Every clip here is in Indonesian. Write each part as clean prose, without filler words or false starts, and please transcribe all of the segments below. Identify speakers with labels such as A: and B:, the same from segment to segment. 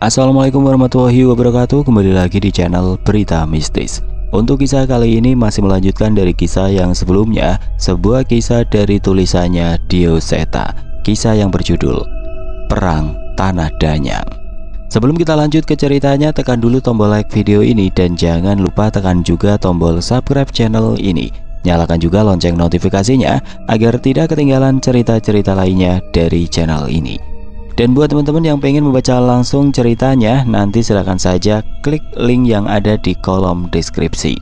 A: Assalamualaikum warahmatullahi wabarakatuh. Kembali lagi di channel Berita Mistis. Untuk kisah kali ini masih melanjutkan dari kisah yang sebelumnya, sebuah kisah dari tulisannya Dio Seta. Kisah yang berjudul Perang Tanah Danyang. Sebelum kita lanjut ke ceritanya, tekan dulu tombol like video ini dan jangan lupa tekan juga tombol subscribe channel ini. Nyalakan juga lonceng notifikasinya agar tidak ketinggalan cerita-cerita lainnya dari channel ini. Dan buat teman-teman yang pengen membaca langsung ceritanya, nanti silahkan saja klik link yang ada di kolom deskripsi.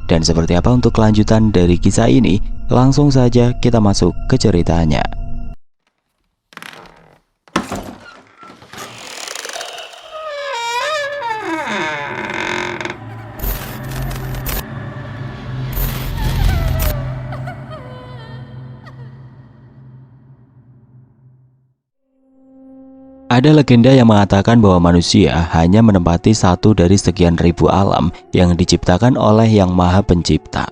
A: Dan seperti apa untuk kelanjutan dari kisah ini, langsung saja kita masuk ke ceritanya. Ada legenda yang mengatakan bahwa manusia hanya menempati satu dari sekian ribu alam yang diciptakan oleh Yang Maha Pencipta.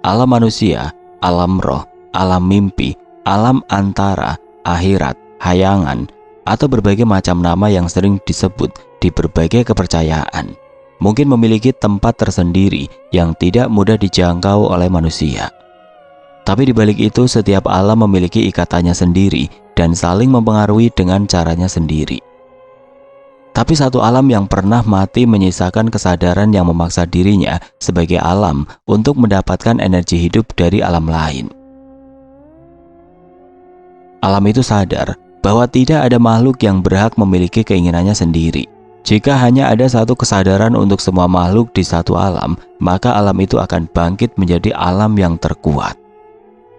A: Alam manusia, alam roh, alam mimpi, alam antara, akhirat, hayangan, atau berbagai macam nama yang sering disebut di berbagai kepercayaan, mungkin memiliki tempat tersendiri yang tidak mudah dijangkau oleh manusia. Tapi di balik itu, setiap alam memiliki ikatannya sendiri dan saling mempengaruhi dengan caranya sendiri. Tapi satu alam yang pernah mati menyisakan kesadaran yang memaksa dirinya sebagai alam untuk mendapatkan energi hidup dari alam lain. Alam itu sadar bahwa tidak ada makhluk yang berhak memiliki keinginannya sendiri. Jika hanya ada satu kesadaran untuk semua makhluk di satu alam, maka alam itu akan bangkit menjadi alam yang terkuat.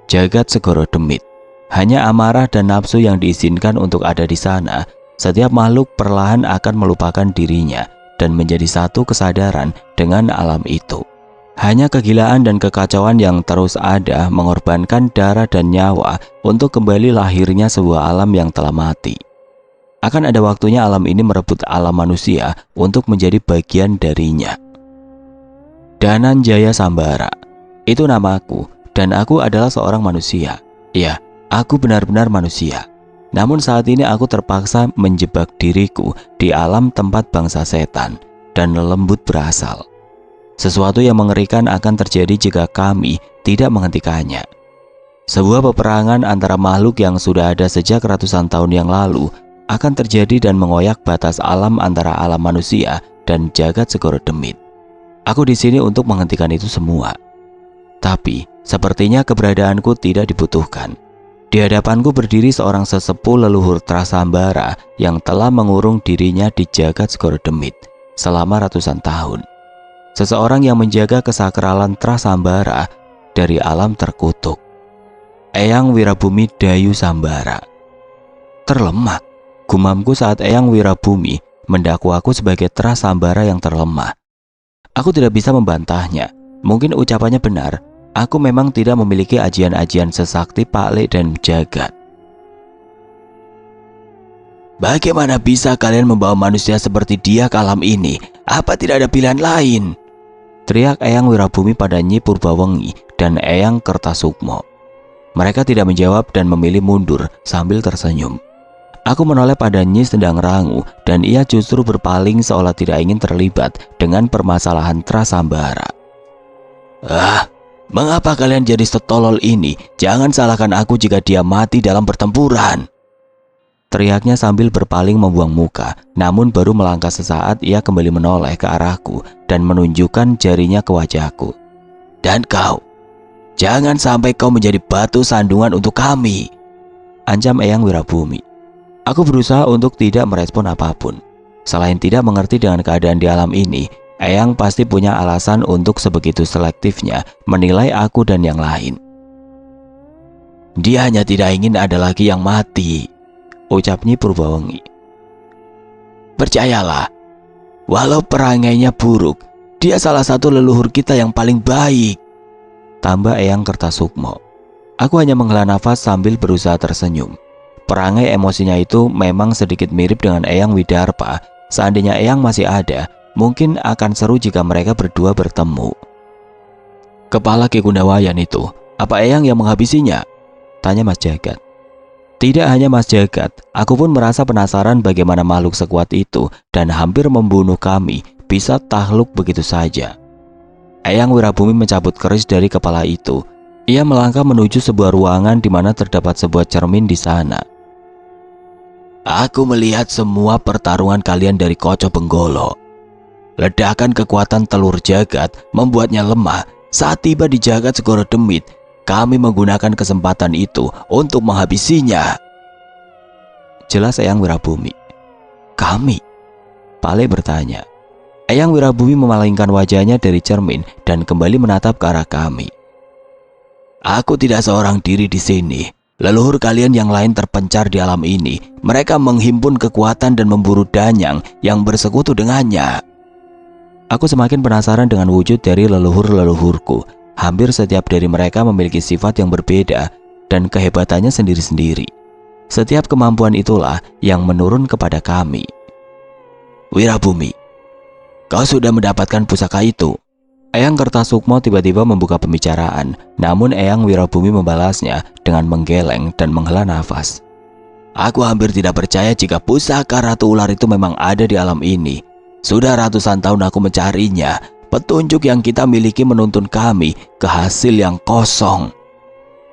A: Jagat Segoro Demit. Hanya amarah dan nafsu yang diizinkan untuk ada di sana. Setiap makhluk perlahan akan melupakan dirinya dan menjadi satu kesadaran dengan alam itu. Hanya kegilaan dan kekacauan yang terus ada mengorbankan darah dan nyawa untuk kembali lahirnya sebuah alam yang telah mati. Akan ada waktunya alam ini merebut alam manusia untuk menjadi bagian darinya. Dananjaya Sambara. Itu namaku, dan aku adalah seorang manusia. Ya, aku benar-benar manusia. Namun saat ini aku terpaksa menjebak diriku di alam tempat bangsa setan dan lembut berasal. Sesuatu yang mengerikan akan terjadi jika kami tidak menghentikannya. Sebuah peperangan antara makhluk yang sudah ada sejak ratusan tahun yang lalu akan terjadi dan mengoyak batas alam antara alam manusia dan jagat Segoro Demit. Aku di sini untuk menghentikan itu semua. Tapi sepertinya keberadaanku tidak dibutuhkan. Di hadapanku berdiri seorang sesepuh leluhur Trasambara yang telah mengurung dirinya di jagat Segoro Demit selama ratusan tahun. Seseorang yang menjaga kesakralan Trasambara dari alam terkutuk. Eyang Wirabumi Dayu Sambara. Terlemah, gumamku saat Eyang Wirabumi mendakwa aku sebagai Trasambara yang terlemah. Aku tidak bisa membantahnya. Mungkin ucapannya benar. Aku memang tidak memiliki ajian-ajian sesakti Pak Lek dan Jagat. Bagaimana bisa kalian membawa manusia seperti dia ke alam ini? Apa tidak ada pilihan lain? Teriak Eyang Wirabumi pada Nyi Purbawengi dan Eyang Kertasukmo. Mereka tidak menjawab dan memilih mundur sambil tersenyum. Aku menoleh pada Nyi Sendang Rangu dan ia justru berpaling seolah tidak ingin terlibat dengan permasalahan Trasambara. Mengapa kalian jadi setolol ini? Jangan salahkan aku jika dia mati dalam pertempuran. Teriaknya sambil berpaling membuang muka. Namun baru melangkah sesaat ia kembali menoleh ke arahku dan menunjukkan jarinya ke wajahku. Dan kau, jangan sampai kau menjadi batu sandungan untuk kami, ancam Eyang Wirabumi. Aku berusaha untuk tidak merespon apapun. Selain tidak mengerti dengan keadaan di alam ini, Eyang pasti punya alasan untuk sebegitu selektifnya menilai aku dan yang lain. Dia hanya tidak ingin ada lagi yang mati, ucap Nyi Purbawengi. Percayalah, walau perangainya buruk, dia salah satu leluhur kita yang paling baik, tambah Eyang Kertasukmo. Aku hanya menghela nafas sambil berusaha tersenyum. Perangai emosinya itu memang sedikit mirip dengan Eyang Widarpa. Seandainya Eyang masih ada, mungkin akan seru jika mereka berdua bertemu. Kepala Ki Kundawayan itu, apa Eyang yang menghabisinya? Tanya Mas Jagat. Tidak hanya Mas Jagat, aku pun merasa penasaran bagaimana makhluk sekuat itu dan hampir membunuh kami bisa takluk begitu saja. Eyang Wirabumi mencabut keris dari kepala itu. Ia melangkah menuju sebuah ruangan di mana terdapat sebuah cermin di sana. Aku melihat semua pertarungan kalian dari Koco Benggolo. Ledakan kekuatan telur jagat membuatnya lemah. Saat tiba di jagat Segoro Demit, kami menggunakan kesempatan itu untuk menghabisinya. Jelas Eyang Wirabumi. Kami? Pale bertanya. Eyang Wirabumi memalingkan wajahnya dari cermin dan kembali menatap ke arah kami. Aku tidak seorang diri di sini. Leluhur kalian yang lain terpencar di alam ini. Mereka menghimpun kekuatan dan memburu danyang yang bersekutu dengannya. Aku semakin penasaran dengan wujud dari leluhur-leluhurku. Hampir setiap dari mereka memiliki sifat yang berbeda dan kehebatannya sendiri-sendiri. Setiap kemampuan itulah yang menurun kepada kami. Wirabumi, kau sudah mendapatkan pusaka itu. Eyang Kertasukmo tiba-tiba membuka pembicaraan, namun Eyang Wirabumi membalasnya dengan menggeleng dan menghela nafas. Aku hampir tidak percaya jika pusaka Ratu Ular itu memang ada di alam ini. Sudah ratusan tahun aku mencarinya. Petunjuk yang kita miliki menuntun kami ke hasil yang kosong.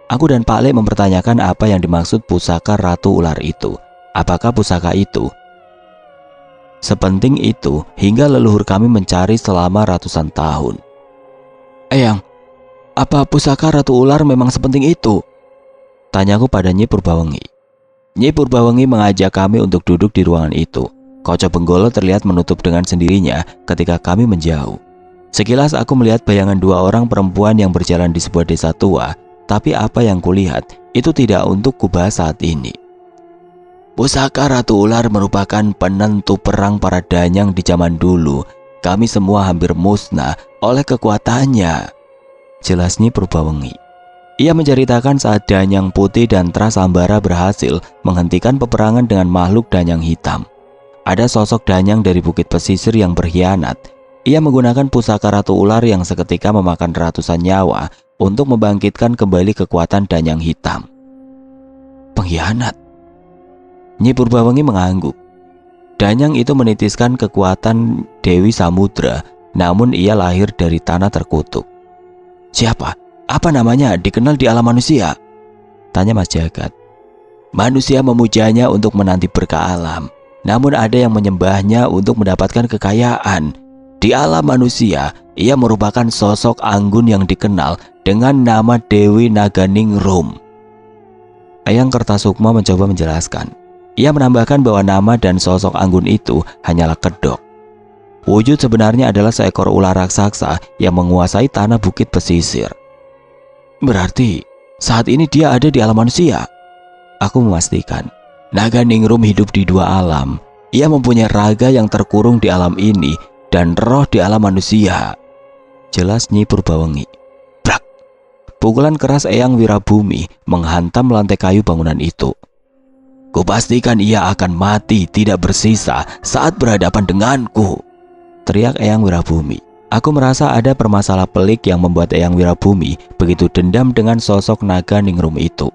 A: Aku dan Pak Le mempertanyakan apa yang dimaksud pusaka Ratu Ular itu. Apakah pusaka itu sepenting itu hingga leluhur kami mencari selama ratusan tahun? Eyang, apa pusaka Ratu Ular memang sepenting itu? Tanyaku pada Nyi Purbawengi. Nyi Purbawengi mengajak kami untuk duduk di ruangan itu. Koco Benggolo terlihat menutup dengan sendirinya ketika kami menjauh. Sekilas aku melihat bayangan dua orang perempuan yang berjalan di sebuah desa tua, tapi apa yang kulihat itu tidak untuk kubahas saat ini. Pusaka Ratu Ular merupakan penentu perang para danyang di zaman dulu. Kami semua hampir musnah oleh kekuatannya, jelas Nyi Purbawengi. Ia menceritakan saat Danyang Putih dan Trasambara berhasil menghentikan peperangan dengan makhluk danyang hitam. Ada sosok danyang dari Bukit Pesisir yang berkhianat. Ia menggunakan pusaka Ratu Ular yang seketika memakan ratusan nyawa untuk membangkitkan kembali kekuatan danyang hitam. Pengkhianat? Nyi Purbawengi mengangguk. Danyang itu menitiskan kekuatan Dewi Samudra, namun ia lahir dari tanah terkutuk. Siapa? Apa namanya dikenal di alam manusia? Tanya Mas Jagat. Manusia memujanya untuk menanti berkah alam, namun ada yang menyembahnya untuk mendapatkan kekayaan. Di alam manusia, ia merupakan sosok anggun yang dikenal dengan nama Dewi Naganingrum. Eyang Kertasukmo mencoba menjelaskan. Ia menambahkan bahwa nama dan sosok anggun itu hanyalah kedok. Wujud sebenarnya adalah seekor ular raksasa yang menguasai tanah Bukit Pesisir. Berarti saat ini dia ada di alam manusia. Aku memastikan. Naganingrum hidup di dua alam. Ia mempunyai raga yang terkurung di alam ini dan roh di alam manusia, jelas Nyi Purbawengi. Brak! Pukulan keras Eyang Wirabumi menghantam lantai kayu bangunan itu. Kupastikan ia akan mati tidak bersisa saat berhadapan denganku, teriak Eyang Wirabumi. Aku merasa ada permasalahan pelik yang membuat Eyang Wirabumi begitu dendam dengan sosok Naganingrum itu.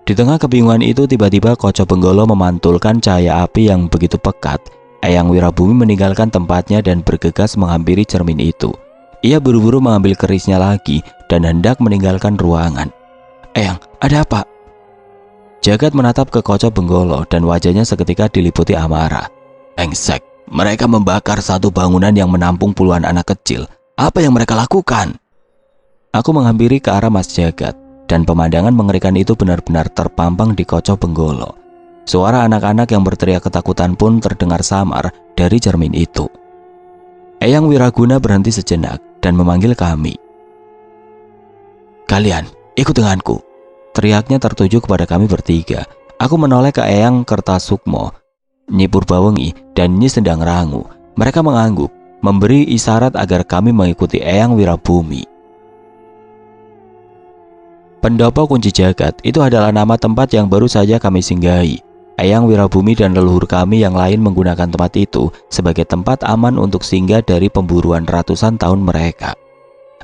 A: Di tengah kebingungan itu tiba-tiba Koco Benggolo memantulkan cahaya api yang begitu pekat. Eyang Wirabumi meninggalkan tempatnya dan bergegas menghampiri cermin itu. Ia buru-buru mengambil kerisnya lagi dan hendak meninggalkan ruangan. Eyang, ada apa? Jagat menatap ke Koco Benggolo dan wajahnya seketika diliputi amarah. Engsek, mereka membakar satu bangunan yang menampung puluhan anak kecil. Apa yang mereka lakukan? Aku menghampiri ke arah Mas Jagat dan pemandangan mengerikan itu benar-benar terpampang di Koco Benggolo. Suara anak-anak yang berteriak ketakutan pun terdengar samar dari cermin itu. Eyang Wiraguna berhenti sejenak dan memanggil kami. Kalian, ikut denganku. Teriaknya tertuju kepada kami bertiga. Aku menoleh ke Eyang Kertasukmo, Nyi Purbawengi, dan Nyi Sendang Rangu. Mereka mengangguk, memberi isyarat agar kami mengikuti Eyang Wirabumi. Pendopo Kunci Jagat itu adalah nama tempat yang baru saja kami singgahi. Eyang Wirabumi dan leluhur kami yang lain menggunakan tempat itu sebagai tempat aman untuk singgah dari pemburuan ratusan tahun mereka.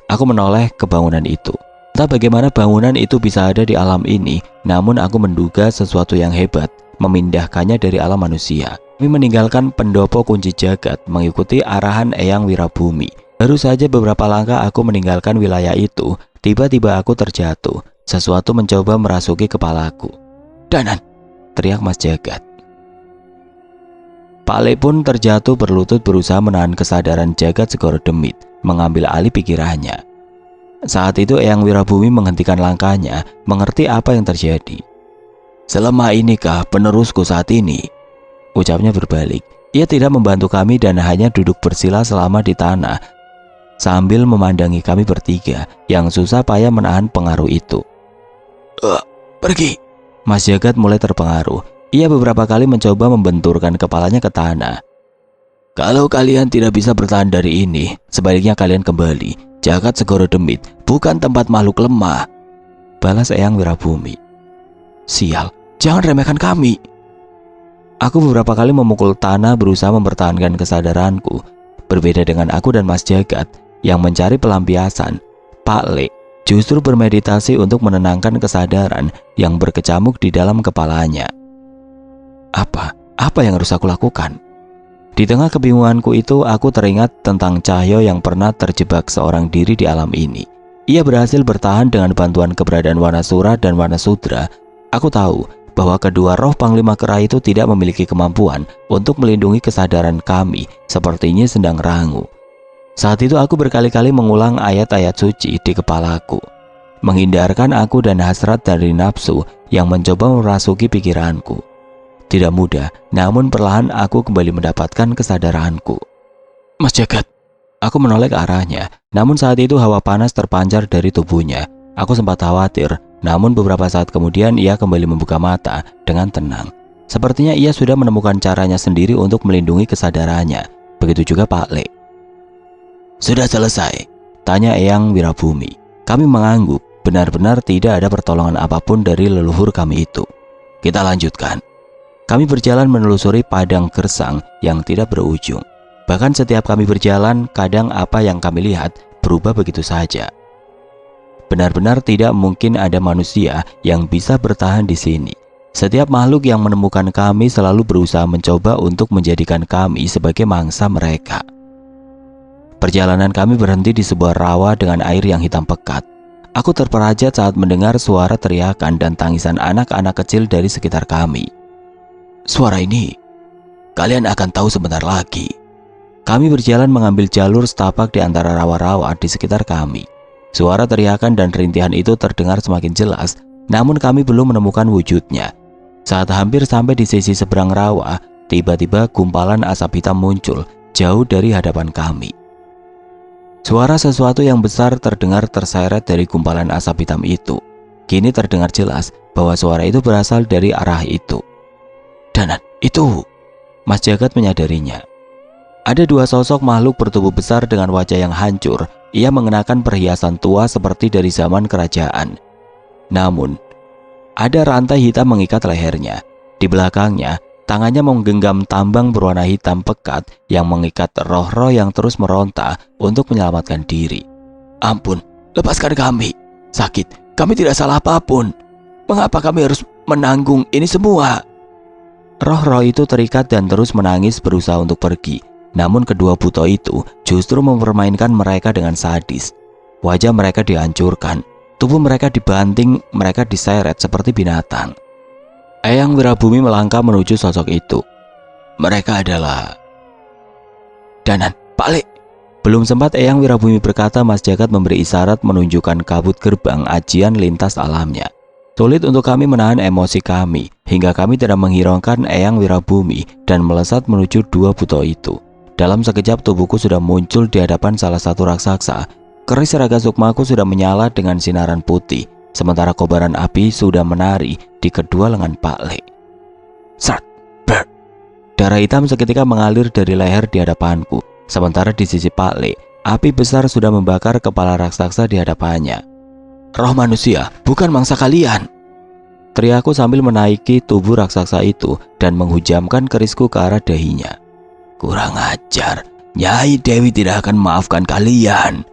A: Aku menoleh ke bangunan itu. Entah bagaimana bangunan itu bisa ada di alam ini, namun aku menduga sesuatu yang hebat memindahkannya dari alam manusia. Kami meninggalkan pendopo kunci jagat mengikuti arahan Eyang Wirabumi. Baru saja beberapa langkah aku meninggalkan wilayah itu, tiba-tiba aku terjatuh. Sesuatu mencoba merasuki kepalaku. "Danan!" teriak Mas Jagat. Pak Le pun terjatuh berlutut berusaha menahan kesadaran Jagat Segoro Demit, mengambil alih pikirannya. Saat itu Eyang Wirabumi menghentikan langkahnya, mengerti apa yang terjadi. "Selama inikah penerusku saat ini?" ucapnya berbalik. Ia tidak membantu kami dan hanya duduk bersila selama di tanah sambil memandangi kami bertiga yang susah payah menahan pengaruh itu. Pergi!" Mas Jagat mulai terpengaruh. Ia beberapa kali mencoba membenturkan kepalanya ke tanah. "Kalau kalian tidak bisa bertahan dari ini, sebaliknya kalian kembali. Jagat Segoro Demit bukan tempat makhluk lemah," balas Eyang Wirabumi. "Sial, jangan remehkan kami." Aku beberapa kali memukul tanah berusaha mempertahankan kesadaranku. Berbeda dengan aku dan Mas Jagat yang mencari pelampiasan, Pak Le justru bermeditasi untuk menenangkan kesadaran yang berkecamuk di dalam kepalanya. Apa yang harus aku lakukan? Di tengah kebingunganku itu, aku teringat tentang Cahyo yang pernah terjebak seorang diri di alam ini. Ia berhasil bertahan dengan bantuan keberadaan Wanasura dan Wanasudra. Aku tahu bahwa kedua roh Panglima Kera itu tidak memiliki kemampuan untuk melindungi kesadaran kami, sepertinya sedang rangu. Saat itu aku berkali-kali mengulang ayat-ayat suci di kepalaku, menghindarkan aku dan hasrat dari nafsu yang mencoba merasuki pikiranku. Tidak mudah, namun perlahan aku kembali mendapatkan kesadaranku. "Mas Jagat!" Aku menoleh ke arahnya, namun saat itu hawa panas terpancar dari tubuhnya. Aku sempat khawatir, namun beberapa saat kemudian ia kembali membuka mata dengan tenang. Sepertinya ia sudah menemukan caranya sendiri untuk melindungi kesadarannya. Begitu juga Pak Le. "Sudah selesai?" tanya Eyang Wirabumi. Kami mengangguk, benar-benar tidak ada pertolongan apapun dari leluhur kami itu. "Kita lanjutkan." Kami berjalan menelusuri padang gersang yang tidak berujung. Bahkan setiap kami berjalan, kadang apa yang kami lihat berubah begitu saja. Benar-benar tidak mungkin ada manusia yang bisa bertahan di sini. Setiap makhluk yang menemukan kami selalu berusaha mencoba untuk menjadikan kami sebagai mangsa mereka. Perjalanan kami berhenti di sebuah rawa dengan air yang hitam pekat. Aku terperajat saat mendengar suara teriakan dan tangisan anak-anak kecil dari sekitar kami. "Suara ini, kalian akan tahu sebentar lagi." Kami berjalan mengambil jalur setapak di antara rawa-rawa di sekitar kami. Suara teriakan dan rintihan itu terdengar semakin jelas, namun kami belum menemukan wujudnya. Saat hampir sampai di sisi seberang rawa, tiba-tiba gumpalan asap hitam muncul jauh dari hadapan kami. Suara sesuatu yang besar terdengar terseret dari gumpalan asap hitam itu. Kini terdengar jelas bahwa suara itu berasal dari arah itu. "Danan, itu!" Mas Jagat menyadarinya. Ada dua sosok makhluk bertubuh besar dengan wajah yang hancur. Ia mengenakan perhiasan tua seperti dari zaman kerajaan. Namun, ada rantai hitam mengikat lehernya. Di belakangnya, tangannya menggenggam tambang berwarna hitam pekat yang mengikat roh-roh yang terus meronta untuk menyelamatkan diri. "Ampun, lepaskan kami. Sakit, kami tidak salah apapun. Mengapa kami harus menanggung ini semua?" Roh-roh itu terikat dan terus menangis berusaha untuk pergi. Namun kedua buto itu justru mempermainkan mereka dengan sadis. Wajah mereka dihancurkan, tubuh mereka dibanting, mereka diseret seperti binatang. Eyang Wirabumi melangkah menuju sosok itu. "Mereka adalah..." "Danan, Pak Le!" Belum sempat Eyang Wirabumi berkata, Mas Jagat memberi isyarat menunjukkan kabut gerbang ajian lintas alamnya. Sulit untuk kami menahan emosi kami, hingga kami tidak menghiraukan Eyang Wirabumi dan melesat menuju dua buto itu. Dalam sekejap tubuhku sudah muncul di hadapan salah satu raksasa. Keris raga sukmaku sudah menyala dengan sinaran putih, sementara kobaran api sudah menari di kedua lengan Pak Le. Sat, ber. Darah hitam seketika mengalir dari leher di hadapanku, sementara di sisi Pak Le, api besar sudah membakar kepala raksasa di hadapannya. "Roh manusia, bukan mangsa kalian!" teriakku sambil menaiki tubuh raksasa itu dan menghujamkan kerisku ke arah dahinya. "Kurang ajar, Nyai Dewi tidak akan maafkan kalian!"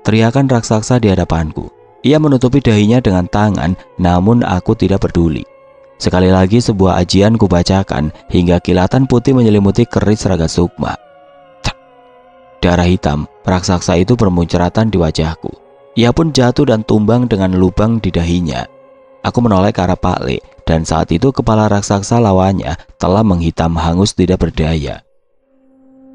A: teriakan raksasa di hadapanku. Ia menutupi dahinya dengan tangan, namun aku tidak peduli. Sekali lagi sebuah ajian kubacakan hingga kilatan putih menyelimuti keris Raga Sukma. Darah hitam raksasa itu bermuncratan di wajahku. Ia pun jatuh dan tumbang dengan lubang di dahinya. Aku menoleh ke arah Pak Le, dan saat itu kepala raksasa lawannya telah menghitam hangus tidak berdaya.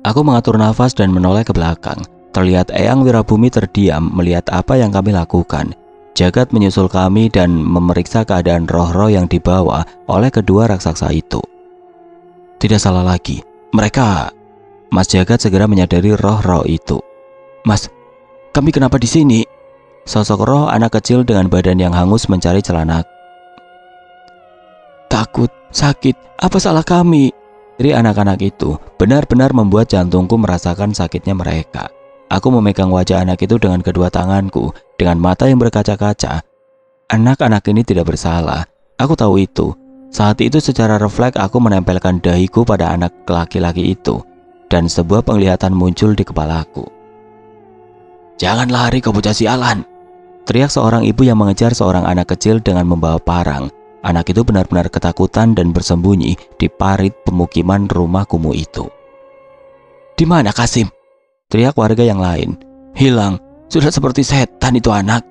A: Aku mengatur nafas dan menoleh ke belakang. Terlihat Eyang Wirabumi terdiam melihat apa yang kami lakukan. Jagat menyusul kami dan memeriksa keadaan roh-roh yang dibawa oleh kedua raksasa itu. Tidak salah lagi, mereka... Mas Jagat segera menyadari roh-roh itu. Mas, kami kenapa di sini? Sosok roh anak kecil dengan badan yang hangus mencari celana. Takut, sakit, apa salah kami? Dari anak-anak itu benar-benar membuat jantungku merasakan sakitnya mereka. Aku memegang wajah anak itu dengan kedua tanganku, dengan mata yang berkaca-kaca. Anak-anak ini tidak bersalah. Aku tahu itu. Saat itu secara refleks aku menempelkan dahiku pada anak laki-laki itu. Dan sebuah penglihatan muncul di kepalaku. Jangan lari kau bocah sialan, teriak seorang ibu yang mengejar seorang anak kecil dengan membawa parang. Anak itu benar-benar ketakutan dan bersembunyi di parit pemukiman rumah kumuh itu. Di mana Kasim? Teriak warga yang lain. Hilang, sudah seperti setan itu anak.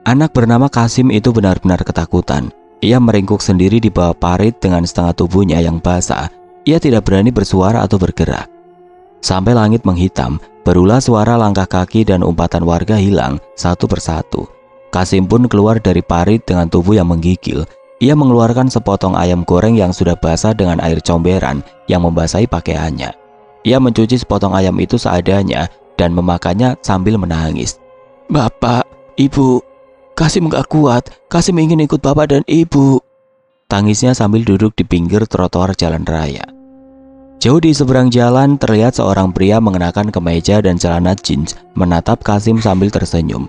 A: Anak bernama Kasim itu benar-benar ketakutan. Ia meringkuk sendiri di bawah parit dengan setengah tubuhnya yang basah. Ia tidak berani bersuara atau bergerak. Sampai langit menghitam, barulah suara langkah kaki dan umpatan warga hilang satu persatu. Kasim pun keluar dari parit dengan tubuh yang menggigil. Ia mengeluarkan sepotong ayam goreng yang sudah basah dengan air comberan yang membasahi pakaiannya. Ia mencuci sepotong ayam itu seadanya dan memakannya sambil menangis. Bapak, Ibu, Kasim gak kuat. Kasim ingin ikut Bapak dan Ibu. Tangisnya sambil duduk di pinggir trotoar jalan raya. Jauh di seberang jalan terlihat seorang pria mengenakan kemeja dan celana jeans menatap Kasim sambil tersenyum.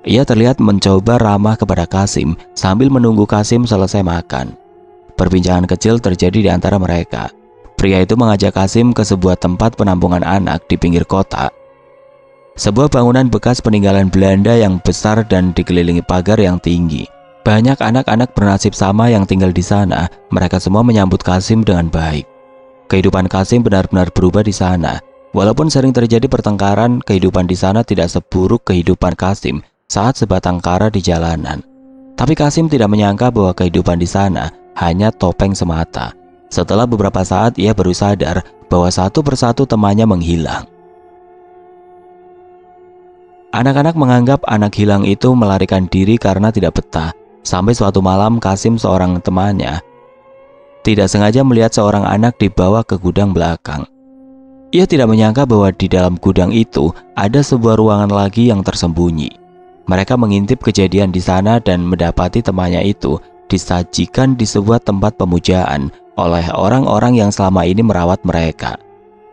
A: Ia terlihat mencoba ramah kepada Kasim sambil menunggu Kasim selesai makan. Perbincangan kecil terjadi di antara mereka. Pria itu mengajak Kasim ke sebuah tempat penampungan anak di pinggir kota. Sebuah bangunan bekas peninggalan Belanda yang besar dan dikelilingi pagar yang tinggi. Banyak anak-anak bernasib sama yang tinggal di sana. Mereka semua menyambut Kasim dengan baik. Kehidupan Kasim benar-benar berubah di sana. Walaupun sering terjadi pertengkaran, kehidupan di sana tidak seburuk kehidupan Kasim saat sebatang kara di jalanan. Tapi Kasim tidak menyangka bahwa kehidupan di sana hanya topeng semata. Setelah beberapa saat ia baru sadar bahwa satu persatu temannya menghilang. Anak-anak menganggap anak hilang itu melarikan diri karena tidak betah. Sampai suatu malam Kasim seorang temannya tidak sengaja melihat seorang anak dibawa ke gudang belakang. Ia tidak menyangka bahwa di dalam gudang itu ada sebuah ruangan lagi yang tersembunyi. Mereka mengintip kejadian di sana dan mendapati temannya itu disajikan di sebuah tempat pemujaan oleh orang-orang yang selama ini merawat mereka.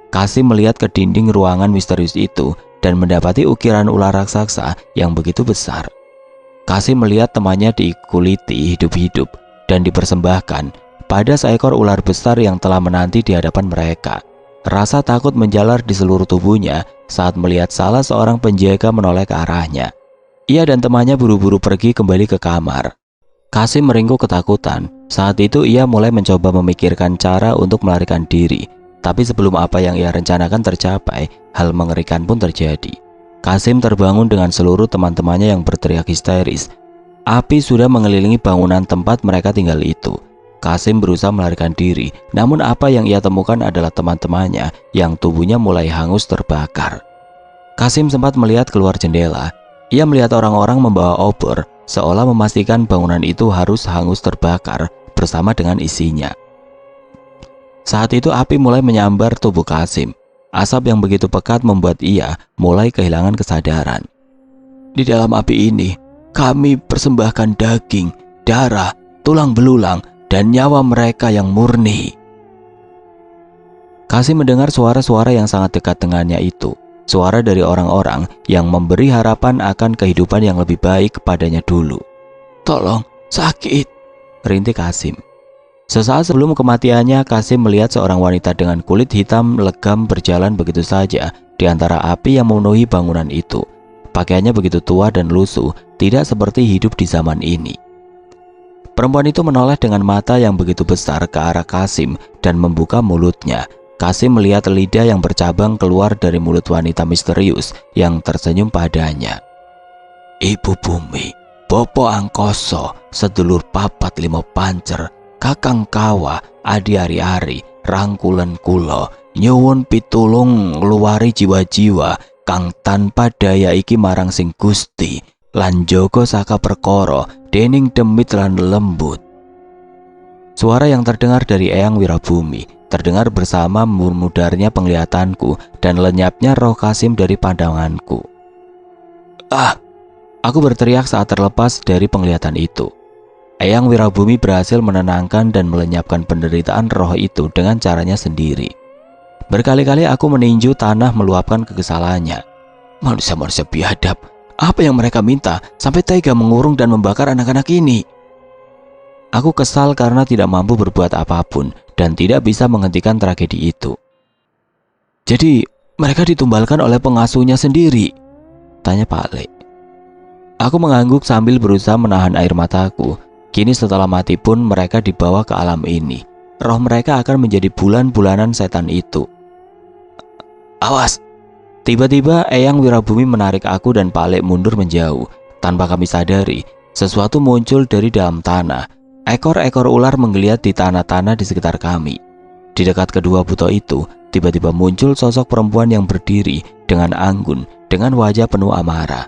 A: Kasim melihat ke dinding ruangan misterius itu dan mendapati ukiran ular raksasa yang begitu besar. Kasim melihat temannya dikuliti hidup-hidup dan dipersembahkan pada seekor ular besar yang telah menanti di hadapan mereka. Rasa takut menjalar di seluruh tubuhnya saat melihat salah seorang penjaga menoleh ke arahnya. Ia dan temannya buru-buru pergi kembali ke kamar. Kasim meringkuk ketakutan. Saat itu ia mulai mencoba memikirkan cara untuk melarikan diri. Tapi sebelum apa yang ia rencanakan tercapai, hal mengerikan pun terjadi. Kasim terbangun dengan seluruh teman-temannya yang berteriak histeris. Api sudah mengelilingi bangunan tempat mereka tinggal itu. Kasim berusaha melarikan diri, namun apa yang ia temukan adalah teman-temannya yang tubuhnya mulai hangus terbakar. Kasim sempat melihat keluar jendela. Ia melihat orang-orang membawa obor, seolah memastikan bangunan itu harus hangus terbakar bersama dengan isinya. Saat itu api mulai menyambar tubuh Kasim. Asap yang begitu pekat membuat ia mulai kehilangan kesadaran. Di dalam api ini, kami persembahkan daging, darah, tulang belulang, dan nyawa mereka yang murni. Kasim mendengar suara-suara yang sangat dekat dengannya itu. Suara dari orang-orang yang memberi harapan akan kehidupan yang lebih baik kepadanya dulu. Tolong, sakit, rintik Kasim. Sesaat sebelum kematiannya, Kasim melihat seorang wanita dengan kulit hitam legam berjalan begitu saja di antara api yang memenuhi bangunan itu. Pakaiannya begitu tua dan lusuh, tidak seperti hidup di zaman ini. Perempuan itu menoleh dengan mata yang begitu besar ke arah Kasim dan membuka mulutnya. Kasim melihat lidah yang bercabang keluar dari mulut wanita misterius yang tersenyum padanya. Ibu bumi, Bopo Angkoso, sedulur papat limo pancer, kakang kawa, adi ari-ari, rangkulen kulo, nyuwun pitulung ngluwari jiwa-jiwa kang tanpa daya iki marang sing Gusti, lan jaga saka perkara dening demit lan lembut. Suara yang terdengar dari Eyang Wirabumi terdengar bersama memudarnya penglihatanku dan lenyapnya roh Kasim dari pandanganku. Ah! Aku berteriak saat terlepas dari penglihatan itu. Eyang Wirabumi berhasil menenangkan dan melenyapkan penderitaan roh itu dengan caranya sendiri. Berkali-kali aku meninju tanah meluapkan kekesalannya. Manusia-manusia biadab, apa yang mereka minta sampai tega mengurung dan membakar anak-anak ini? Aku kesal karena tidak mampu berbuat apapun dan tidak bisa menghentikan tragedi itu. Jadi mereka ditumbalkan oleh pengasuhnya sendiri? Tanya Pak Le. Aku mengangguk sambil berusaha menahan air mataku. Kini setelah mati pun mereka dibawa ke alam ini. Roh mereka akan menjadi bulan-bulanan setan itu. Awas! Tiba-tiba Eyang Wirabumi menarik aku dan Pak Le mundur menjauh. Tanpa kami sadari, sesuatu muncul dari dalam tanah. Ekor-ekor ular menggeliat di tanah-tanah di sekitar kami. Di dekat kedua buto itu, tiba-tiba muncul sosok perempuan yang berdiri dengan anggun, dengan wajah penuh amarah.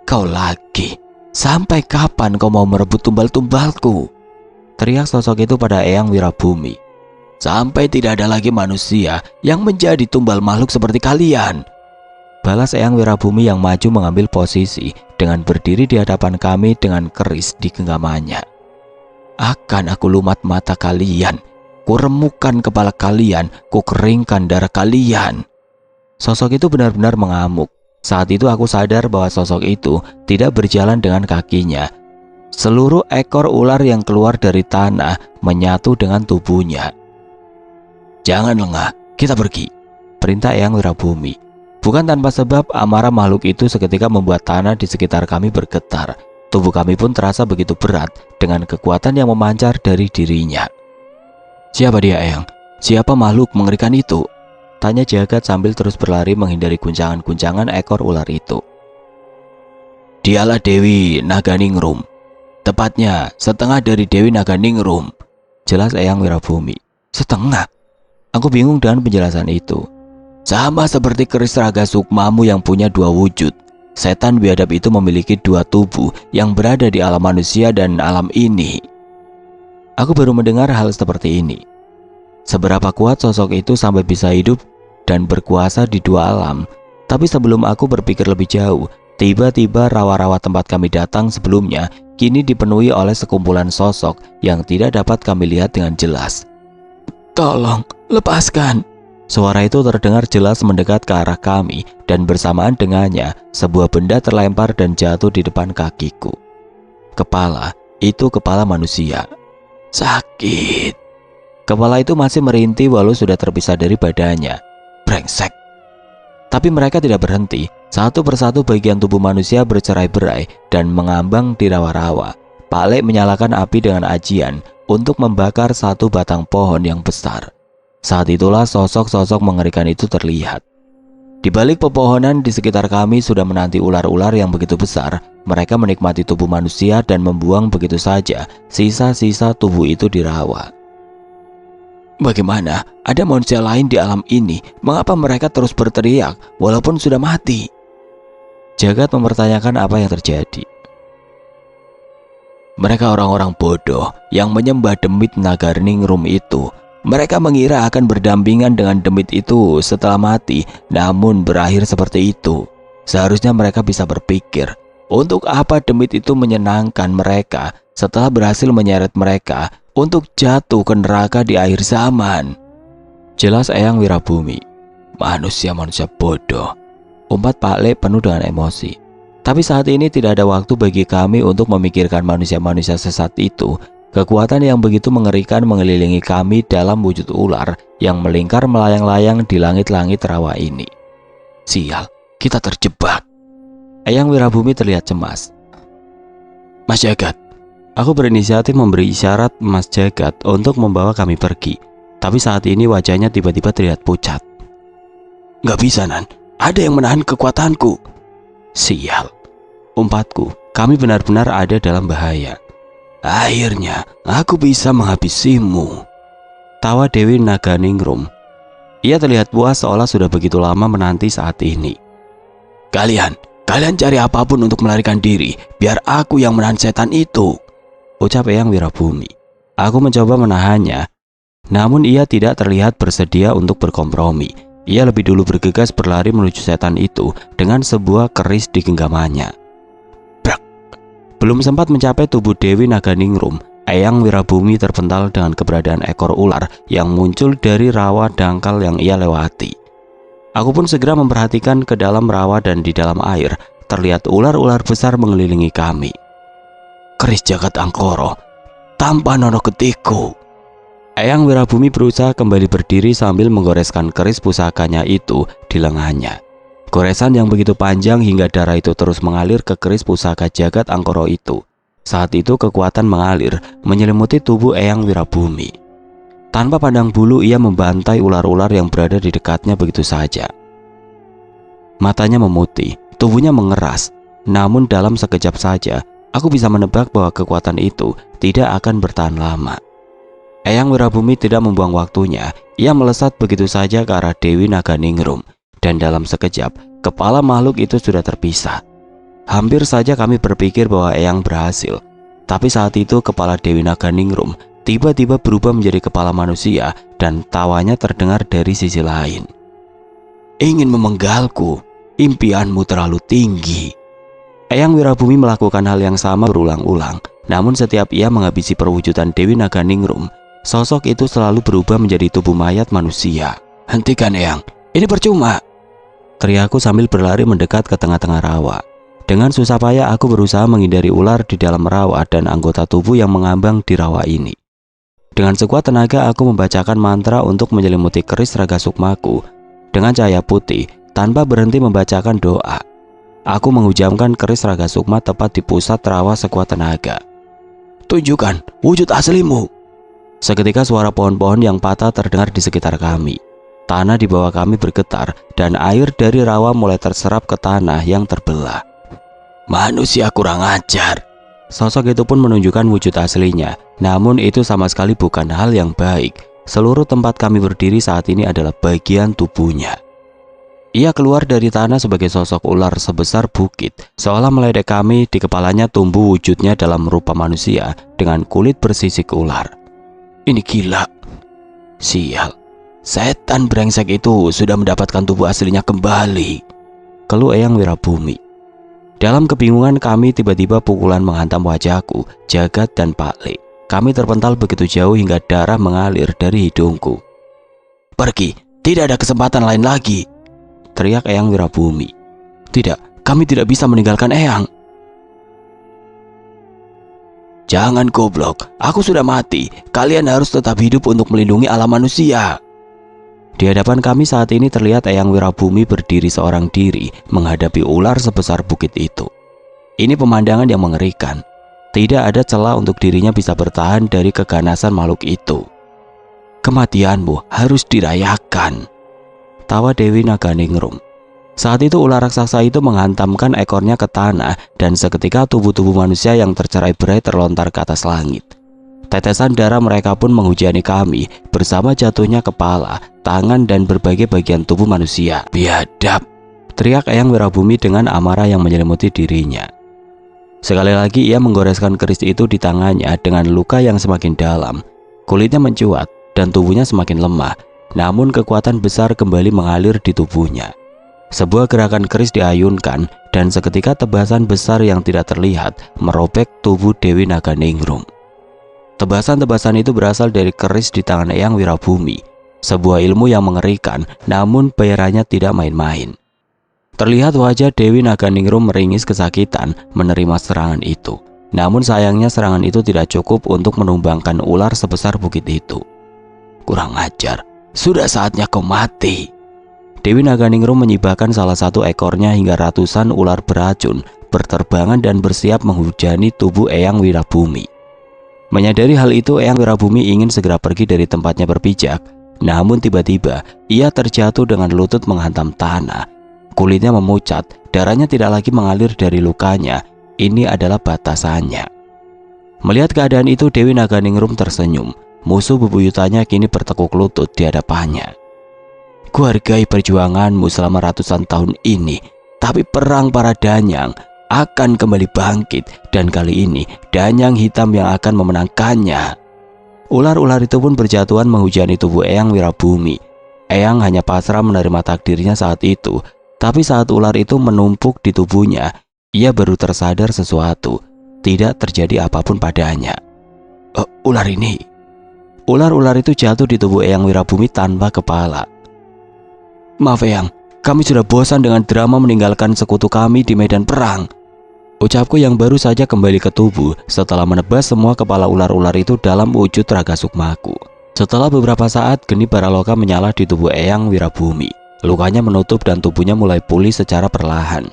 A: Kau lagi, sampai kapan kau mau merebut tumbal-tumbalku? Teriak sosok itu pada Eyang Wirabumi. Sampai tidak ada lagi manusia yang menjadi tumbal makhluk seperti kalian. Balas Eyang Wirabumi yang maju mengambil posisi dengan berdiri di hadapan kami dengan keris di genggamannya. Akan aku lumat mata kalian, kuremukan kepala kalian, kukeringkan darah kalian. Sosok itu benar-benar mengamuk. Saat itu aku sadar bahwa sosok itu tidak berjalan dengan kakinya. Seluruh ekor ular yang keluar dari tanah menyatu dengan tubuhnya. Jangan lengah, kita pergi, perintah Eyang Wirabumi. Bukan tanpa sebab amarah makhluk itu seketika membuat tanah di sekitar kami bergetar. Tubuh kami pun terasa begitu berat dengan kekuatan yang memancar dari dirinya. Siapa dia, Eyang? Siapa makhluk mengerikan itu? Tanya Jagat sambil terus berlari menghindari guncangan-guncangan ekor ular itu. Dialah Dewi Naganingrum. Tepatnya setengah dari Dewi Naganingrum, jelas Eyang Wirabumi. Setengah? Aku bingung dengan penjelasan itu. Sama seperti keris raga sukmamu yang punya dua wujud. Setan biadab itu memiliki dua tubuh yang berada di alam manusia dan alam ini. Aku baru mendengar hal seperti ini. Seberapa kuat sosok itu sampai bisa hidup dan berkuasa di dua alam. Tapi sebelum aku berpikir lebih jauh, tiba-tiba rawa-rawa tempat kami datang sebelumnya kini dipenuhi oleh sekumpulan sosok yang tidak dapat kami lihat dengan jelas. Tolong, lepaskan. Suara itu terdengar jelas mendekat ke arah kami dan bersamaan dengannya sebuah benda terlempar dan jatuh di depan kakiku. Kepala, itu kepala manusia. Sakit. Kepala itu masih merintih walau sudah terpisah dari badannya. Brengsek. Tapi mereka tidak berhenti. Satu persatu bagian tubuh manusia bercerai-berai dan mengambang di rawa-rawa. Pak Le menyalakan api dengan ajian untuk membakar satu batang pohon yang besar. Saat itulah sosok-sosok mengerikan itu terlihat. Di balik pepohonan di sekitar kami sudah menanti ular-ular yang begitu besar. Mereka menikmati tubuh manusia dan membuang begitu saja sisa-sisa tubuh itu di rawa. Bagaimana? Ada manusia lain di alam ini. Mengapa mereka terus berteriak walaupun sudah mati? Jagat mempertanyakan apa yang terjadi. Mereka orang-orang bodoh yang menyembah demit Naganingrum itu. Mereka mengira akan berdampingan dengan demit itu setelah mati, namun berakhir seperti itu. Seharusnya mereka bisa berpikir, untuk apa demit itu menyenangkan mereka setelah berhasil menyeret mereka untuk jatuh ke neraka di akhir zaman. Jelas Eyang Wirabumi. Manusia-manusia bodoh, umpat Pak Le penuh dengan emosi. Tapi saat ini tidak ada waktu bagi kami untuk memikirkan manusia-manusia sesat itu. Kekuatan yang begitu mengerikan mengelilingi kami dalam wujud ular yang melingkar melayang-layang di langit-langit rawa ini. Sial, kita terjebak. Eyang Wirabumi terlihat cemas. Mas Jagat, aku berinisiatif memberi isyarat Mas Jagat untuk membawa kami pergi. Tapi saat ini wajahnya tiba-tiba terlihat pucat. Gak bisa Nan, ada yang menahan kekuatanku. Sial, umpatku, kami benar-benar ada dalam bahaya. Akhirnya aku bisa menghabisimu, tawa Dewi Naganingrum. Ia terlihat puas seolah sudah begitu lama menanti saat ini. Kalian cari apapun untuk melarikan diri, biar aku yang menahan setan itu, ucap Eyang Wirabumi. Aku mencoba menahannya, namun ia tidak terlihat bersedia untuk berkompromi. Ia lebih dulu bergegas berlari menuju setan itu dengan sebuah keris di genggamannya. Brak! Belum sempat mencapai tubuh Dewi Naganingrum, Eyang Wirabumi terpental dengan keberadaan ekor ular yang muncul dari rawa dangkal yang ia lewati. Aku pun segera memperhatikan ke dalam rawa dan di dalam air terlihat ular-ular besar mengelilingi kami. Keris jagat angkoro tanpa nono getiku. Eyang Wirabumi berusaha kembali berdiri sambil menggoreskan keris pusakanya itu di lengannya. Goresan yang begitu panjang hingga darah itu terus mengalir ke keris pusaka jagat angkoro itu. Saat itu kekuatan mengalir menyelimuti tubuh Eyang Wirabumi. Tanpa pandang bulu ia membantai ular-ular yang berada di dekatnya begitu saja. Matanya memutih, tubuhnya mengeras. Namun dalam sekejap saja aku bisa menebak bahwa kekuatan itu tidak akan bertahan lama. Eyang Wirabumi tidak membuang waktunya. Ia melesat begitu saja ke arah Dewi Naganingrum. Dan dalam sekejap kepala makhluk itu sudah terpisah. Hampir saja kami berpikir bahwa Eyang berhasil. Tapi saat itu kepala Dewi Naganingrum tiba-tiba berubah menjadi kepala manusia dan tawanya terdengar dari sisi lain. Ingin memenggalku, impianmu terlalu tinggi. Eyang Wirabumi melakukan hal yang sama berulang-ulang. Namun setiap ia menghabisi perwujudan Dewi Naganingrum, sosok itu selalu berubah menjadi tubuh mayat manusia. Hentikan Eyang, ini percuma, teriakku sambil berlari mendekat ke tengah-tengah rawa. Dengan susah payah aku berusaha menghindari ular di dalam rawa dan anggota tubuh yang mengambang di rawa ini. Dengan sekuat tenaga aku membacakan mantra untuk menyelimuti keris raga sukmaku dengan cahaya putih tanpa berhenti membacakan doa. Aku menghujamkan keris raga sukma tepat di pusat rawa sekuat tenaga. Tunjukkan wujud aslimu. Seketika suara pohon-pohon yang patah terdengar di sekitar kami. Tanah di bawah kami bergetar dan air dari rawa mulai terserap ke tanah yang terbelah. Manusia kurang ajar. Sosok itu pun menunjukkan wujud aslinya. Namun itu sama sekali bukan hal yang baik. Seluruh tempat kami berdiri saat ini adalah bagian tubuhnya. Ia keluar dari tanah sebagai sosok ular sebesar bukit. Seolah meledek kami, di kepalanya tumbuh wujudnya dalam rupa manusia dengan kulit bersisik ular. Ini gila. Sial, setan brengsek itu sudah mendapatkan tubuh aslinya kembali, keluh Eyang Wirabumi. Dalam kebingungan kami tiba-tiba pukulan menghantam wajahku, Jagat dan Pak Le. Kami terpental begitu jauh hingga darah mengalir dari hidungku. Pergi, tidak ada kesempatan lain lagi, teriak Eyang Wirabumi. Tidak, kami tidak bisa meninggalkan Eyang. Jangan goblok, aku sudah mati. Kalian harus tetap hidup untuk melindungi alam manusia. Di hadapan kami saat ini terlihat Eyang Wirabumi berdiri seorang diri menghadapi ular sebesar bukit itu. Ini pemandangan yang mengerikan. Tidak ada celah untuk dirinya bisa bertahan dari keganasan makhluk itu. Kematianmu harus dirayakan, tawa Dewi Naganingrum. Saat itu ular raksasa itu menghantamkan ekornya ke tanah dan seketika tubuh-tubuh manusia yang tercerai-berai terlontar ke atas langit. Tetesan darah mereka pun menghujani kami bersama jatuhnya kepala, tangan dan berbagai bagian tubuh manusia. Biadab, teriak Eyang Wirabumi dengan amarah yang menyelimuti dirinya. Sekali lagi ia menggoreskan keris itu di tangannya dengan luka yang semakin dalam. Kulitnya mencuat dan tubuhnya semakin lemah. Namun kekuatan besar kembali mengalir di tubuhnya. Sebuah gerakan keris diayunkan dan seketika tebasan besar yang tidak terlihat merobek tubuh Dewi Naganingrum. Tebasan-tebasan itu berasal dari keris di tangan Eyang Wirabumi. Sebuah ilmu yang mengerikan, namun bayarannya tidak main-main. Terlihat wajah Dewi Naganingrum meringis kesakitan menerima serangan itu. Namun sayangnya serangan itu tidak cukup untuk menumbangkan ular sebesar bukit itu. Kurang ajar, sudah saatnya kau mati, Dewi Naganingrum menyibakkan salah satu ekornya hingga ratusan ular beracun berterbangan dan bersiap menghujani tubuh Eyang Wirabumi. Menyadari hal itu, Eyang Wirabumi ingin segera pergi dari tempatnya berpijak. Namun tiba-tiba ia terjatuh dengan lutut menghantam tanah. Kulitnya memucat, darahnya tidak lagi mengalir dari lukanya. Ini adalah batasannya. Melihat keadaan itu, Dewi Naganingrum tersenyum. Musuh bebuyutannya kini bertekuk lutut di hadapannya. Kuhargai perjuanganmu selama ratusan tahun ini, tapi perang para danyang akan kembali bangkit, dan kali ini danyang hitam yang akan memenangkannya. Ular-ular itu pun berjatuhan menghujani tubuh Eyang Wirabumi. Eyang hanya pasrah menerima takdirnya saat itu, tapi saat ular itu menumpuk di tubuhnya, ia baru tersadar sesuatu. Tidak terjadi apapun padanya. Ular-ular itu jatuh di tubuh Eyang Wirabumi tanpa kepala. Maaf Eyang, kami sudah bosan dengan drama meninggalkan sekutu kami di medan perang. Ucapku yang baru saja kembali ke tubuh setelah menebas semua kepala ular-ular itu dalam wujud raga sukmaku. Setelah beberapa saat, geni Baraloka menyala di tubuh Eyang Wirabumi. Lukanya menutup dan tubuhnya mulai pulih secara perlahan.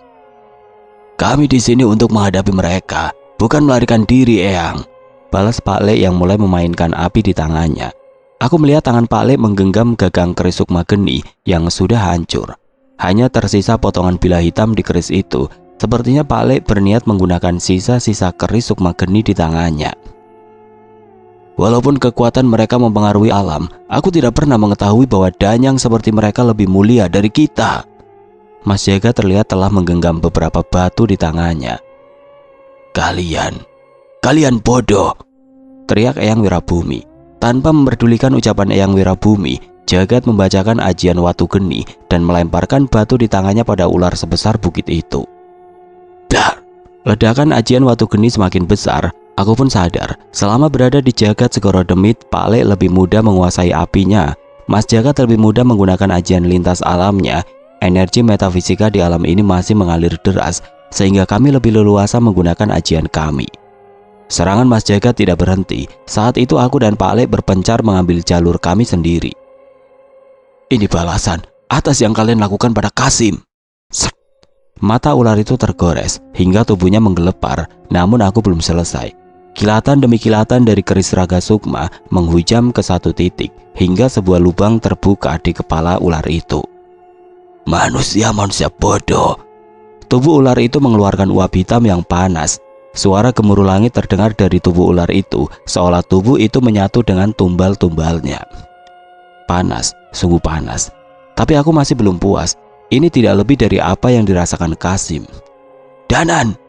A: Kami di sini untuk menghadapi mereka, bukan melarikan diri Eyang, balas Pak Le yang mulai memainkan api di tangannya. Aku melihat tangan Pak Le menggenggam gagang keris sukma geni yang sudah hancur. Hanya tersisa potongan bila hitam di keris itu. Sepertinya Pak Le berniat menggunakan sisa-sisa keris sukma geni di tangannya. Walaupun kekuatan mereka mempengaruhi alam, aku tidak pernah mengetahui bahwa danyang seperti mereka lebih mulia dari kita. Mas Jaga terlihat telah menggenggam beberapa batu di tangannya. Kalian bodoh, teriak Eyang Wirabumi. Tanpa memperdulikan ucapan Eyang Wirabumi, Jagat membacakan ajian watu geni dan melemparkan batu di tangannya pada ular sebesar bukit itu. Dar! Ledakan ajian watu geni semakin besar. Aku pun sadar, selama berada di Jagat Segoro Demit, Pak Le lebih mudah menguasai apinya. Mas Jagat lebih mudah menggunakan ajian lintas alamnya. Energi metafisika di alam ini masih mengalir deras, sehingga kami lebih leluasa menggunakan ajian kami. Serangan Mas Jagat tidak berhenti. Saat itu aku dan Pak Le berpencar mengambil jalur kami sendiri. Ini balasan atas yang kalian lakukan pada Kasim. Set. Mata ular itu tergores hingga tubuhnya menggelepar. Namun aku belum selesai. Kilatan demi kilatan dari keris raga sukma menghujam ke satu titik, hingga sebuah lubang terbuka di kepala ular itu. Manusia bodoh. Tubuh ular itu mengeluarkan uap hitam yang panas. Suara gemuruh langit terdengar dari tubuh ular itu, seolah tubuh itu menyatu dengan tumbal-tumbalnya. Panas, sungguh panas. Tapi aku masih belum puas. Ini tidak lebih dari apa yang dirasakan Kasim. Danan!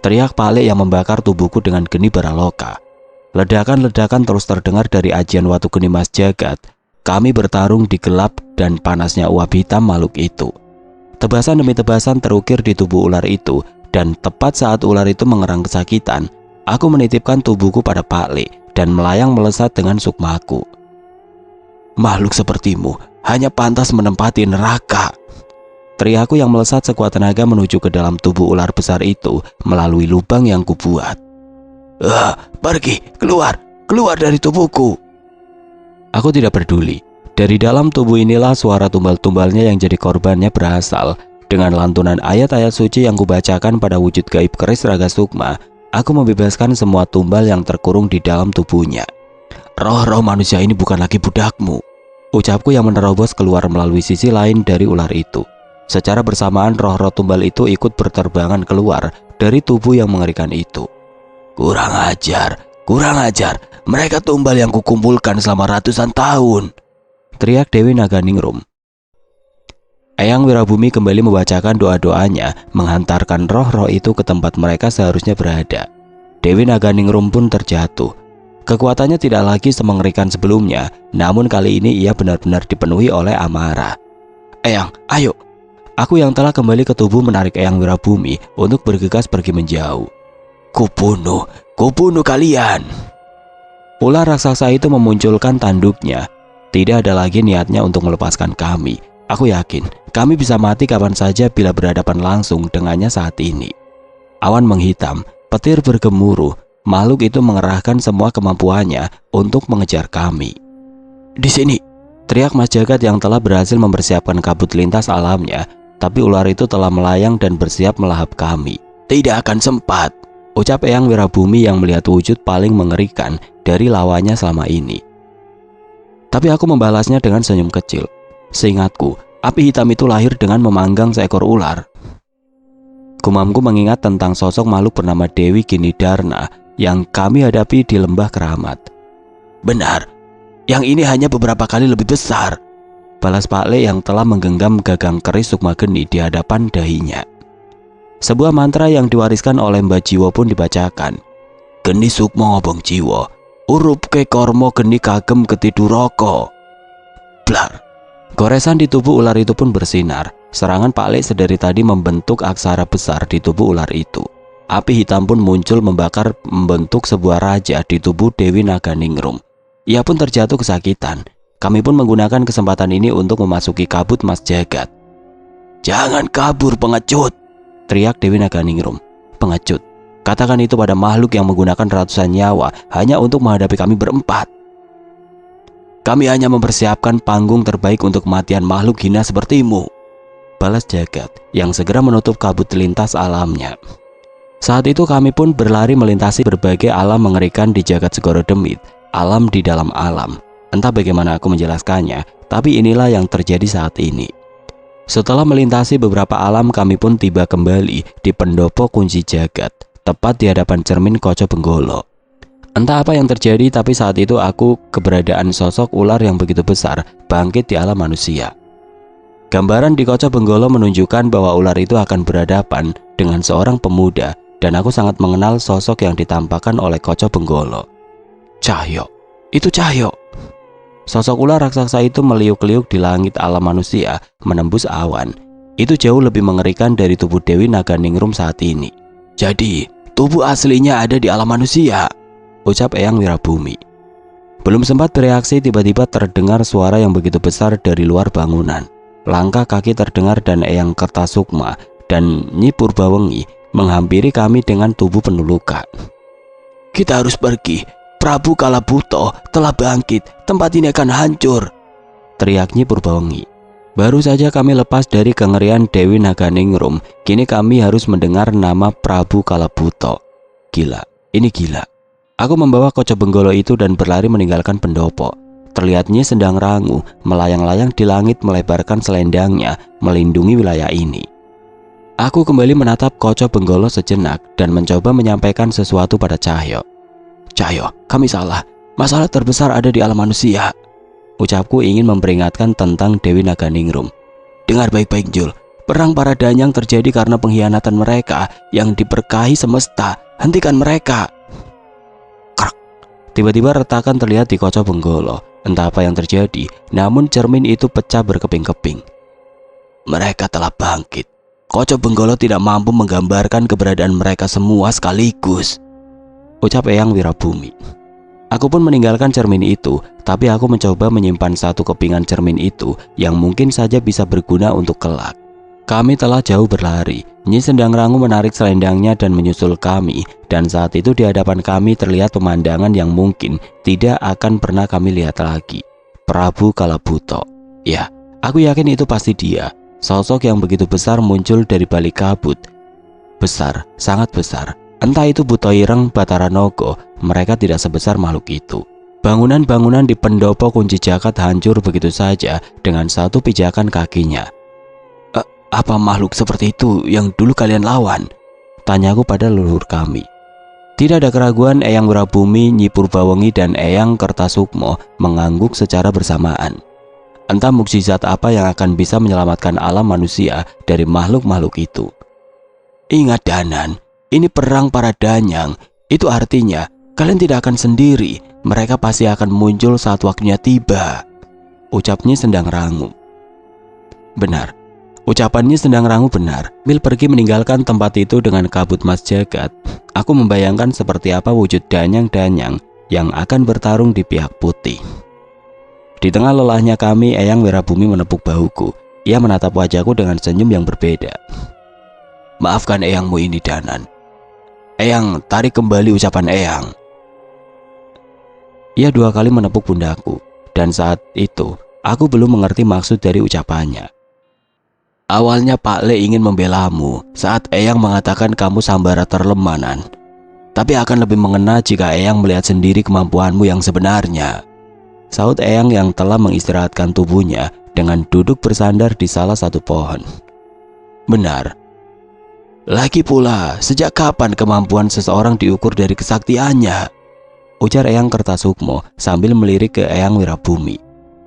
A: Teriak Pak Le yang membakar tubuhku dengan geni Baraloka. Ledakan-ledakan terus terdengar dari ajian watu geni Mas Jagat. Kami bertarung di gelap dan panasnya uap hitam makhluk itu. Tebasan demi tebasan terukir di tubuh ular itu. Dan tepat saat ular itu mengerang kesakitan, aku menitipkan tubuhku pada Pak Le dan melayang melesat dengan sukmaku. Makhluk sepertimu hanya pantas menempati neraka. Teriakku yang melesat sekuat tenaga menuju ke dalam tubuh ular besar itu melalui lubang yang kubuat. Pergi, keluar dari tubuhku. Aku tidak peduli. Dari dalam tubuh inilah suara tumbal-tumbalnya yang jadi korbannya berasal. Dengan lantunan ayat-ayat suci yang kubacakan pada wujud gaib keris raga sukma, aku membebaskan semua tumbal yang terkurung di dalam tubuhnya. Roh-roh manusia ini bukan lagi budakmu, ucapku yang menerobos keluar melalui sisi lain dari ular itu. Secara bersamaan roh-roh tumbal itu ikut berterbangan keluar dari tubuh yang mengerikan itu. Kurang ajar, mereka tumbal yang kukumpulkan selama ratusan tahun, teriak Dewi Naganingrum. Eyang Wirabumi kembali membacakan doa-doanya, menghantarkan roh-roh itu ke tempat mereka seharusnya berada. Dewi Naganingrum pun terjatuh. Kekuatannya tidak lagi semengerikan sebelumnya, namun kali ini ia benar-benar dipenuhi oleh amarah. Eyang, ayo. Aku yang telah kembali ke tubuh menarik Eyang Wirabumi untuk bergegas pergi menjauh. Kubunuh kalian. Ular raksasa itu memunculkan tanduknya. Tidak ada lagi niatnya untuk melepaskan kami. Aku yakin kami bisa mati kapan saja bila berhadapan langsung dengannya saat ini. Awan menghitam, petir bergemuruh, makhluk itu mengerahkan semua kemampuannya untuk mengejar kami. Di sini, Teriak Mas Jagat yang telah berhasil mempersiapkan kabut lintas alamnya, tapi ular itu telah melayang dan bersiap melahap kami. Tidak akan sempat, ucap Eyang Wirabumi yang melihat wujud paling mengerikan dari lawannya selama ini. Tapi aku membalasnya dengan senyum kecil. Seingatku, api hitam itu lahir dengan memanggang seekor ular. Gumamku mengingat tentang sosok makhluk bernama Dewi Ginidarna yang kami hadapi di lembah Keramat. Benar, yang ini hanya beberapa kali lebih besar, balas Pak Le yang telah menggenggam gagang keris Sukma Geni di hadapan dahinya. Sebuah mantra yang diwariskan oleh Mbah Jiwo pun dibacakan. Geni Sukma ngobong jiwo, urup ke kormo geni kagem ketiduroko. Blar. Goresan di tubuh ular itu pun bersinar. Serangan Pak Le sedari tadi membentuk aksara besar di tubuh ular itu. Api hitam pun muncul membakar membentuk sebuah raja di tubuh Dewi Naganingrum. Ia pun terjatuh kesakitan. Kami pun menggunakan kesempatan ini untuk memasuki kabut Mas Jagat. Jangan kabur pengecut, teriak Dewi Naganingrum. Pengecut, katakan itu pada makhluk yang menggunakan ratusan nyawa hanya untuk menghadapi kami berempat. Kami hanya mempersiapkan panggung terbaik untuk kematian makhluk hina sepertimu, balas Jagat yang segera menutup kabut lintas alamnya. Saat itu kami pun berlari melintasi berbagai alam mengerikan di Jagat Segoro Demit, alam di dalam alam. Entah bagaimana aku menjelaskannya, tapi inilah yang terjadi saat ini. Setelah melintasi beberapa alam, kami pun tiba kembali di pendopo kunci jagat, tepat di hadapan cermin Koco Benggolo. Entah apa yang terjadi, tapi saat itu aku keberadaan sosok ular yang begitu besar bangkit di alam manusia. Gambaran di Koco Benggolo menunjukkan bahwa ular itu akan berhadapan dengan seorang pemuda, dan aku sangat mengenal sosok yang ditampakkan oleh Koco Benggolo. Cahyo, itu Cahyo. Sosok ular raksasa itu meliuk-liuk di langit alam manusia, menembus awan. Itu jauh lebih mengerikan dari tubuh Dewi Naganingrum saat ini. Jadi, tubuh aslinya ada di alam manusia, ucap Eyang Wirabumi. Belum sempat bereaksi, tiba-tiba terdengar suara yang begitu besar dari luar bangunan. Langkah kaki terdengar dan Eyang Kertasukma dan Nyi Purbawengi menghampiri kami dengan tubuh penuh luka. Kita harus pergi. Prabu Kalabuto telah bangkit, tempat ini akan hancur, teriak Nyi Purbawengi. Baru saja kami lepas dari kengerian Dewi Naganingrum, kini kami harus mendengar nama Prabu Kalabuto. Gila, ini gila. Aku membawa Koco Benggolo itu dan berlari meninggalkan pendopo. Terlihat Nyi Sendang Rangu melayang-layang di langit melebarkan selendangnya melindungi wilayah ini. Aku kembali menatap Koco Benggolo sejenak dan mencoba menyampaikan sesuatu pada Cahyo. Cahyo, kami salah. Masalah terbesar ada di alam manusia. Ucapku ingin memperingatkan tentang Dewi Naganingrum. Dengar baik-baik Jul. Perang para danyang terjadi karena pengkhianatan mereka yang diberkahi semesta. Hentikan mereka. Krak. Tiba-tiba retakan terlihat di Koco Benggolo. Entah apa yang terjadi, namun cermin itu pecah berkeping-keping. Mereka telah bangkit. Koco Benggolo tidak mampu menggambarkan keberadaan mereka semua sekaligus, ucap Eyang Wirabumi. Aku pun meninggalkan cermin itu, tapi aku mencoba menyimpan satu kepingan cermin itu yang mungkin saja bisa berguna untuk kelak. Kami telah jauh berlari. Nyi Sendang Rangu menarik selendangnya dan menyusul kami, dan saat itu di hadapan kami terlihat pemandangan yang mungkin tidak akan pernah kami lihat lagi. Prabu Kalabuto. Ya, aku yakin itu pasti dia. Sosok yang begitu besar muncul dari balik kabut. Besar, sangat besar. Entah itu Buto Ireng, Batara Nogo, mereka tidak sebesar makhluk itu. Bangunan-bangunan di pendopo kunci jagat hancur begitu saja dengan satu pijakan kakinya. Apa makhluk seperti itu yang dulu kalian lawan? Tanyaku pada leluhur kami. Tidak ada keraguan, Eyang Wirabumi, Nyi Purbawengi, dan Eyang Kertasukmo mengangguk secara bersamaan. Entah mukjizat apa yang akan bisa menyelamatkan alam manusia dari makhluk-makhluk itu. Ingat Danan, ini perang para danyang. Itu artinya kalian tidak akan sendiri. Mereka pasti akan muncul saat waktunya tiba, ucapnya Sendang Rangu. Benar, ucapannya Sendang Rangu benar. Mil pergi meninggalkan tempat itu dengan kabut Mas Jagat. Aku membayangkan seperti apa wujud danyang-danyang yang akan bertarung di pihak putih. Di tengah lelahnya kami, Eyang Wirabumi menepuk bahuku. Ia menatap wajahku dengan senyum yang berbeda. Maafkan Eyangmu ini Danan. Eyang, tarik kembali ucapan Eyang. Ia dua kali menepuk pundakku, dan saat itu Aku belum mengerti maksud dari ucapannya. Awalnya Pak Le ingin membelamu saat Eyang mengatakan kamu sambara terlemanan. Tapi akan lebih mengena jika Eyang melihat sendiri kemampuanmu yang sebenarnya. Sahut Eyang yang telah mengistirahatkan tubuhnya dengan duduk bersandar di salah satu pohon. Benar. Lagi pula, sejak kapan kemampuan seseorang diukur dari kesaktiannya? Ujar Eyang Kertasukmo sambil melirik ke Eyang Wirabumi.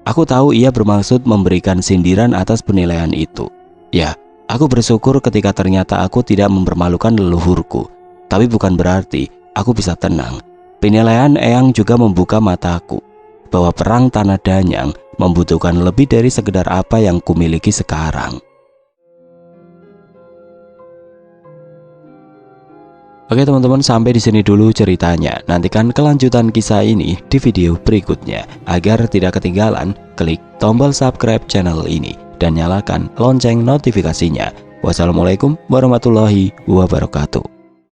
A: Aku tahu ia bermaksud memberikan sindiran atas penilaian itu. Ya, aku bersyukur ketika ternyata aku tidak mempermalukan leluhurku. Tapi bukan berarti aku bisa tenang. Penilaian Eyang juga membuka mataku bahwa perang Tanah Danyang membutuhkan lebih dari sekedar apa yang kumiliki sekarang. Oke teman-teman, sampai di sini dulu ceritanya. Nantikan kelanjutan kisah ini di video berikutnya. Agar tidak ketinggalan, klik tombol subscribe channel ini dan nyalakan lonceng notifikasinya. Wassalamualaikum warahmatullahi wabarakatuh.